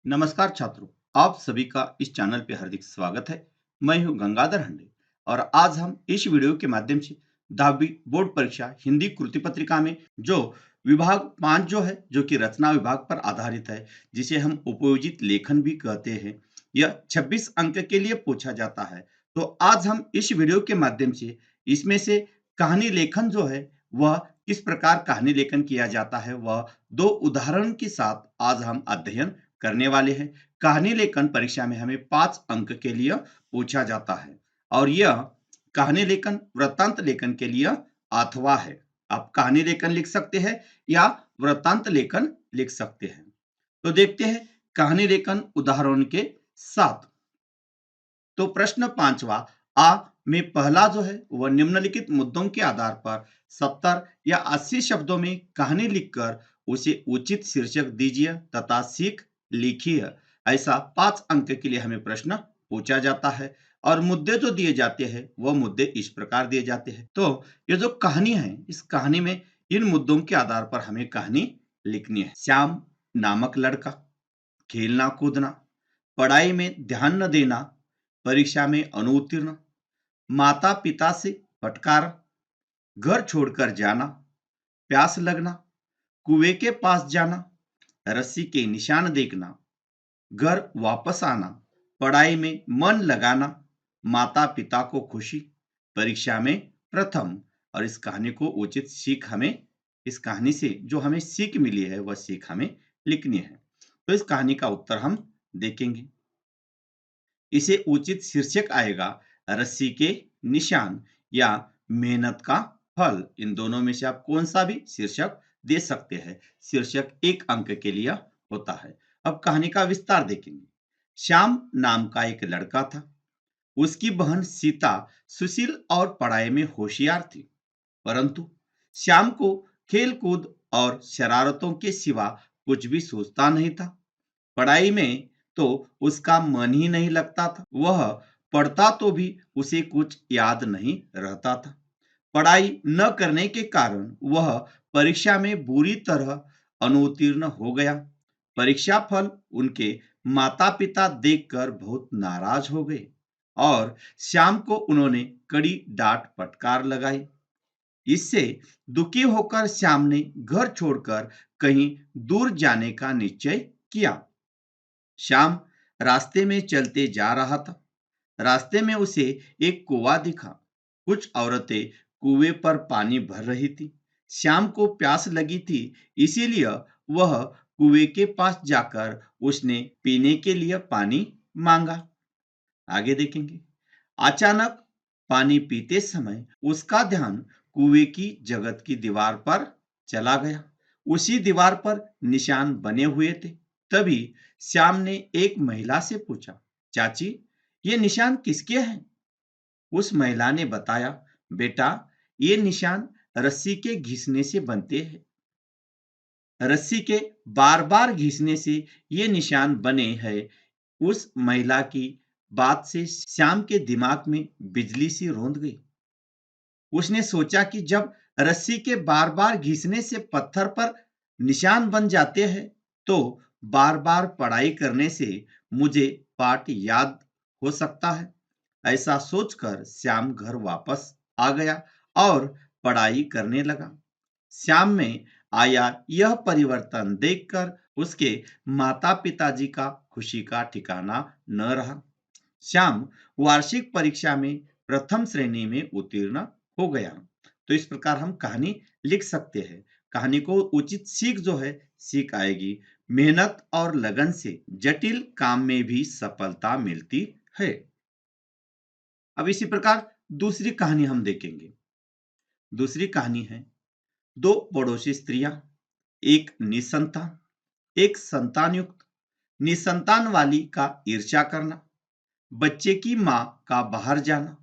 नमस्कार छात्रों, आप सभी का इस चैनल पे हार्दिक स्वागत है। मैं हूं गंगाधर हंडे और आज हम इस वीडियो के माध्यम से 10वीं बोर्ड परीक्षा हिंदी कृति पत्रिका में जो विभाग 5 जो है, जो कि रचना विभाग पर आधारित है, जिसे हम उपयोजित लेखन भी कहते हैं, यह 26 अंक के लिए पूछा जाता है। तो आज हम इस वीडियो के माध्यम से इसमें से कहानी लेखन जो है, वह किस प्रकार कहानी लेखन किया जाता है, वह दो उदाहरण के साथ आज हम अध्ययन करने वाले हैं। कहानी लेखन परीक्षा में हमें 5 अंक के लिए पूछा जाता है और यह कहानी लेखन वृत्तांत लेखन के लिए अथवा है। आप कहानी लेखन लिख सकते हैं या वृत्तांत लेखन लिख सकते हैं। तो देखते हैं कहानी लेखन उदाहरण के साथ। तो प्रश्न 5वां आ में पहला जो है वह निम्नलिखित मुद्दों के आधार पर 70 या 80 शब्दों में कहानी लिखकर उसे उचित शीर्षक दीजिए तथा सीख लिखिए। ऐसा 5 अंक के लिए हमें प्रश्न पूछा जाता है और मुद्दे जो दिए जाते हैं वह मुद्दे इस प्रकार दिए जाते हैं। तो ये जो कहानी है, इस कहानी में इन मुद्दों के आधार पर हमें कहानी लिखनी है। श्याम नामक लड़का, खेलना कूदना, पढ़ाई में ध्यान न देना, परीक्षा में अनुत्तीर्ण, माता पिता से फटकार, घर छोड़कर जाना, प्यास लगना, कुएं के पास जाना, रस्सी के निशान देखना, घर वापस आना, पढ़ाई में मन लगाना, माता पिता को खुशी, परीक्षा में प्रथम। और इस कहानी को उचित सीख हमें, इस कहानी से जो हमें सीख मिली है वह सीख हमें लिखनी है। तो इस कहानी का उत्तर हम देखेंगे। इसे उचित शीर्षक आएगा रस्सी के निशान या मेहनत का फल। इन दोनों में से आप कौन सा भी शीर्षक दे सकते हैं। शीर्षक 1 अंक के लिए होता है। अब कहानी का विस्तार देखेंगे। श्याम नाम का एक लड़का था। उसकी बहन सीता सुशील और पढ़ाई में होशियार थी, परंतु श्याम को खेल कूद और शरारतों के सिवा कुछ भी सोचता नहीं था। पढ़ाई में तो उसका मन ही नहीं लगता था। वह पढ़ता तो भी उसे कुछ याद नहीं रहता था। पढ़ाई न करने के कारण वह परीक्षा में बुरी तरह अनुत्तीर्ण हो गया। परीक्षा फल उनके माता पिता देखकर बहुत नाराज हो गए और श्याम को उन्होंने कड़ी डांट फटकार लगाई। इससे दुखी होकर श्याम ने घर छोड़कर कहीं दूर जाने का निश्चय किया। श्याम रास्ते में चलते जा रहा था। रास्ते में उसे एक कुआं दिखा। कुछ औरतें कुएं पर पानी भर रही थी। श्याम को प्यास लगी थी, इसीलिए वह कुएं के पास जाकर उसने पीने के लिए पानी मांगा। आगे देखेंगे। अचानक पानी पीते समय उसका ध्यान कुएं की जगत की दीवार पर चला गया। उसी दीवार पर निशान बने हुए थे। तभी श्याम ने एक महिला से पूछा, चाची, ये निशान किसके हैं? उस महिला ने बताया, बेटा, ये निशान रस्सी के घिसने से बनते हैं। रस्सी के बार बार घिसने से ये निशान बने हैं। उस महिला की बात से श्याम के दिमाग में बिजली सी रौंद गई। उसने सोचा कि जब रस्सी के बार बार घिसने से पत्थर पर निशान बन जाते हैं, तो बार बार पढ़ाई करने से मुझे पाठ याद हो सकता है। ऐसा सोचकर श्याम घर वापस आ गया और पढ़ाई करने लगा। श्याम में आया यह परिवर्तन देखकर उसके माता पिताजी का खुशी का ठिकाना न रहा। श्याम वार्षिक परीक्षा में प्रथम श्रेणी में उत्तीर्ण हो गया। तो इस प्रकार हम कहानी लिख सकते हैं। कहानी को उचित सीख जो है, सीख आएगी, मेहनत और लगन से जटिल काम में भी सफलता मिलती है। अब इसी प्रकार दूसरी कहानी हम देखेंगे। दूसरी कहानी है दो पड़ोसी स्त्रियां, एक निसंतान, एक संतान युक्त। निसंतान वाली का ईर्ष्या करना, बच्चे की मां का बाहर जाना,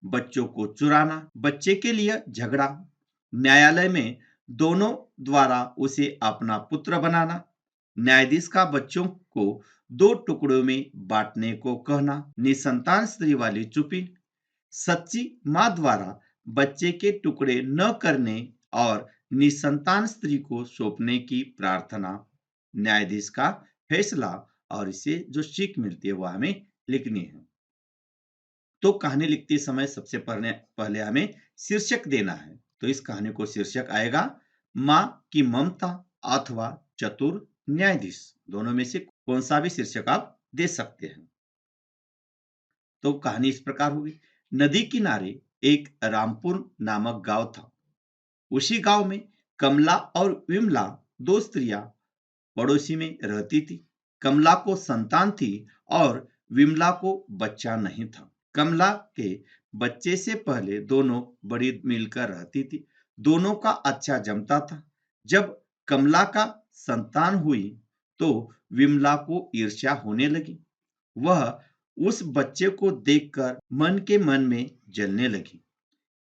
बच्चों को चुराना, बच्चे के लिए झगड़ा, न्यायालय में दोनों द्वारा उसे अपना पुत्र बनाना, न्यायाधीश का बच्चों को दो टुकड़ों में बांटने को कहना, निसंतान स्त्री वाली चुप्पी, सच्ची मां द्वारा बच्चे के टुकड़े न करने और निसंतान स्त्री को सौंपने की प्रार्थना, न्यायाधीश का फैसला और इससे जो सीख मिलती है वह हमें लिखनी है। तो कहानी लिखते समय सबसे पहले पहले हमें शीर्षक देना है। तो इस कहानी को शीर्षक आएगा माँ की ममता अथवा चतुर न्यायाधीश। दोनों में से कौन सा भी शीर्षक आप दे सकते हैं। तो कहानी इस प्रकार होगी। नदी किनारे एक रामपुर नामक गांव था। उसी गांव में कमला और विमला दो स्त्रियां पड़ोसी में रहती थी। कमला को संतान थी और विमला को बच्चा नहीं था। कमला के बच्चे से पहले दोनों बड़ी मिलकर रहती थी। दोनों का अच्छा जमता था। जब कमला का संतान हुई तो विमला को ईर्ष्या होने लगी। वह उस बच्चे को देखकर मन के मन में जलने लगी।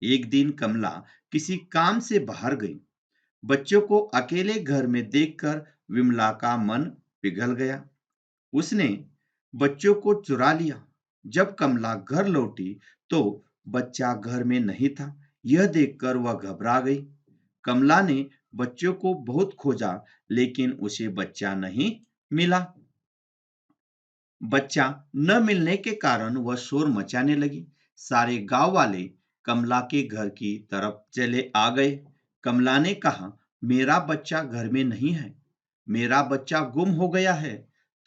एक दिन कमला किसी काम से बाहर गई। बच्चों को अकेले घर में देखकर विमला का मन पिघल गया। उसने बच्चों को चुरा लिया। जब कमला घर लौटी तो बच्चा घर में नहीं था। यह देखकर वह घबरा गई। कमला ने बच्चों को बहुत खोजा लेकिन उसे बच्चा नहीं मिला। बच्चा न मिलने के कारण वह शोर मचाने लगी। सारे गांव वाले कमला के घर की तरफ चले आ गए। कमला ने कहा, मेरा बच्चा घर में नहीं है, मेरा बच्चा गुम हो गया है।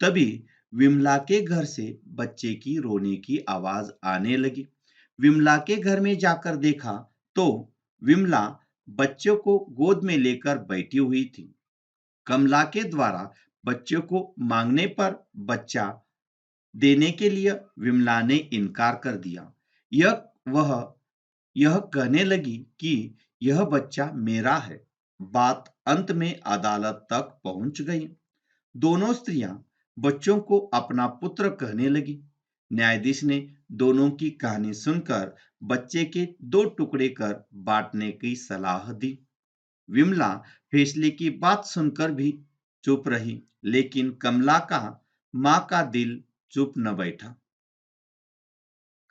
तभी विमला के घर से बच्चे की रोने की आवाज आने लगी। विमला के घर में जाकर देखा तो विमला बच्चों को गोद में लेकर बैठी हुई थी। कमला के द्वारा बच्चों को मांगने पर बच्चा देने के लिए विमला ने इनकार कर दिया। यह वह यह कहने लगी कि यह बच्चा मेरा है। बात अंत में अदालत तक पहुंच गई। दोनों स्त्रियां बच्चों को अपना पुत्र कहने लगी। न्यायाधीश ने दोनों की कहानी सुनकर बच्चे के दो टुकड़े कर बांटने की सलाह दी। विमला फैसले की बात सुनकर भी चुप रही, लेकिन कमला का मां का दिल चुप न बैठा।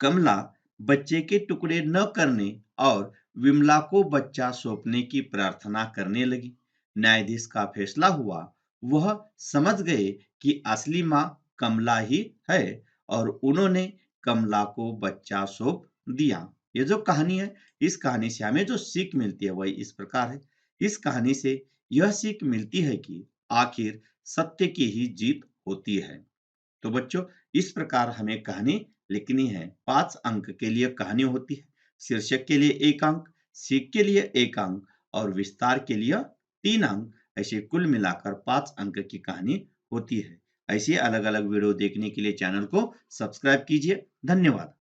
कमला बच्चे के टुकड़े न करने और विमला को बच्चा सौंपने की प्रार्थना करने लगी। न्यायाधीश का फैसला हुआ। वह समझ गए कि असली मां कमला ही है और उन्होंने कमला को बच्चा सौंप दिया। ये जो कहानी है, इस कहानी से हमें जो सीख मिलती है वही इस प्रकार है। इस कहानी से यह सीख मिलती है कि आखिर सत्य की ही जीत होती है। तो बच्चों, इस प्रकार हमें कहानी लिखनी है। 5 अंक के लिए कहानी होती है। शीर्षक के लिए 1 अंक, सीख के लिए 1 अंक और विस्तार के लिए 3 अंक। ऐसे कुल मिलाकर 5 अंक की कहानी होती है। ऐसे अलग-अलग वीडियो देखने के लिए चैनल को सब्सक्राइब कीजिए। धन्यवाद।